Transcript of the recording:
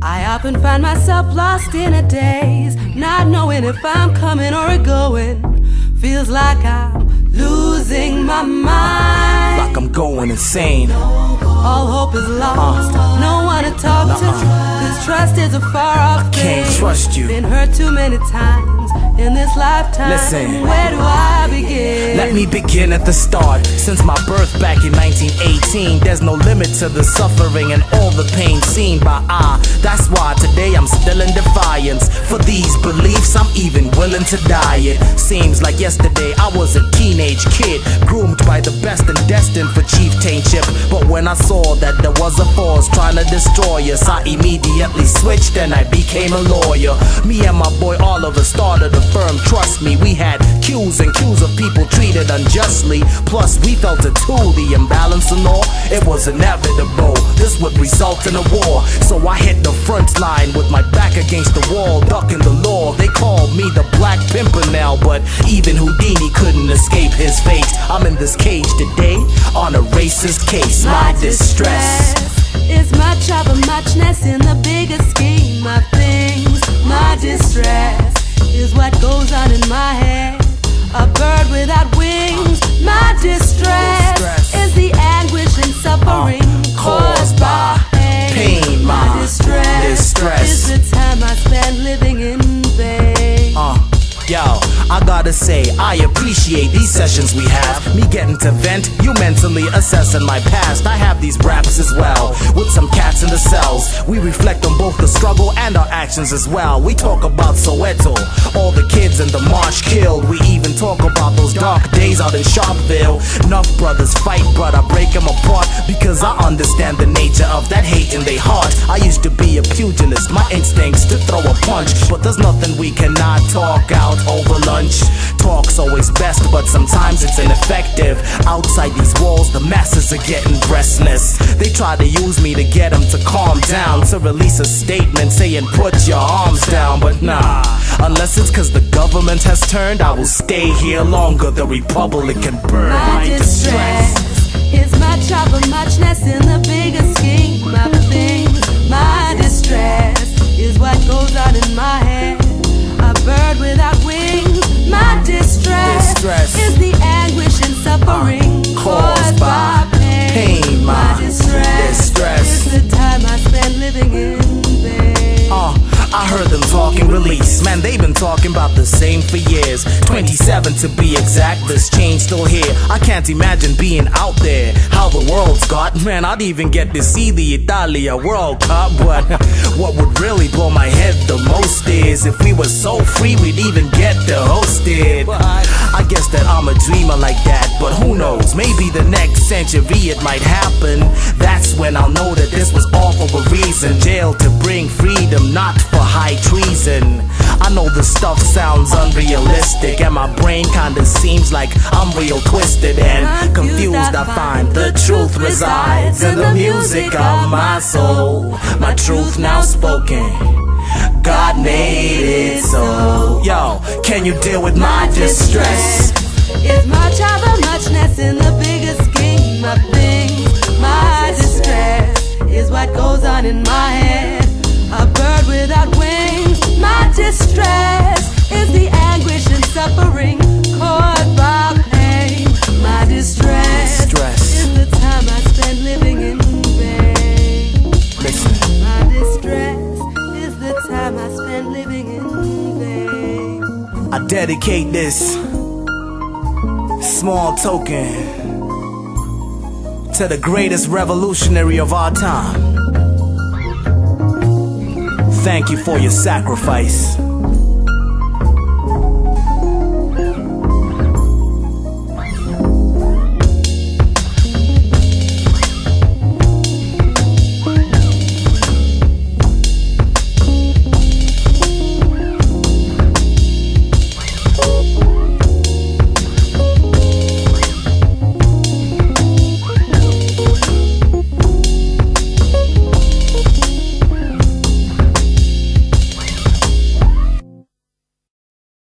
I often find myself lost in a daze, not knowing if I'm coming or going. Feels like I'm losing my mind, like I'm going insane. All hope is lost, no one to talk to, 'cause trust is a far off thing. Can't trust you. Been hurt too many times in this lifetime. Listen, where do I begin? Let me begin at the start. Since my birth back in 1918, there's no limit to the suffering and all the pain seen by I. That's why today I'm still in defiance. For these beliefs, I'm even willing to die. It seems like yesterday I was a teenage kid, groomed by the best and destined for chieftainship. But when I saw that there was a force trying to destroy us, I immediately switched and I became a lawyer. Me and my boy Oliver started a firm, trust me. We had queues and queues of people treated unjustly. Plus we felt it too, the imbalance and all. It was inevitable, this would result in a war. So I hit the front line with my back against the wall, ducking the law. They called me the Black Pimpernel, but even Houdini couldn't escape his fate. I'm in this cage today on a racist case. My distress is much of a muchness in the bigger scheme of things. My distress is what goes on in my head, a bird without wings. My distress is the anguish and suffering caused by pain. My distress is the time I spend living in vain. Yo, I gotta say, I appreciate these sessions we have. Me getting to vent, you mentally assessing my past. I have these raps as well, with some cats in the cells. We reflect on both the struggle and our actions as well. We talk about Soweto, all the kids in the march killed. We even talk about those dark days out in Sharpeville. Enough brothers fight, but I break them apart, because I understand the nature of that hate in their heart. I used to be a pugilist, my instincts to throw a punch, but there's nothing we cannot talk out over lunch. Talk's always best, but sometimes it's ineffective. Outside these walls, the masses are getting restless. They try to use me to get them to calm down, to release a statement saying put your arms down. But nah, unless it's 'cause the government has turned, I will stay here longer. The republic can burn. My distress is much of a muchness in the bigger scheme of things. My distress is what goes on in my head, a bird without wings. My distress is the anguish and suffering caused by pain. My distress is the time I spend living in vain. I heard them talking release, man, they've been talking about the same for years. 27 to be exact, this change still here. I can't imagine being out there, how the world's got. Man, I'd even get to see the Italia World Cup. But what would really blow my head the most is if we were so free we'd even get to host it. I guess that I'm a dreamer like that, but who knows, maybe the next century it might happen. That's when I'll know that this was all for a reason. Jail to bring freedom, not for high treason. I know this stuff sounds unrealistic, and my brain kinda seems like I'm real twisted and confused. I find the truth resides in the music of my soul. My truth now spoken, God made it so. Yo, can you deal with my distress? Is much of a muchness in the bigger scheme of things. My distress is what goes on in my head, a bird without wings. My distress is the anguish and suffering caused by pain. My distress is the time I spend living in vain. Listen. My distress is the time I spend living in vain. I dedicate this small token to the greatest revolutionary of our time. Thank you for your sacrifice.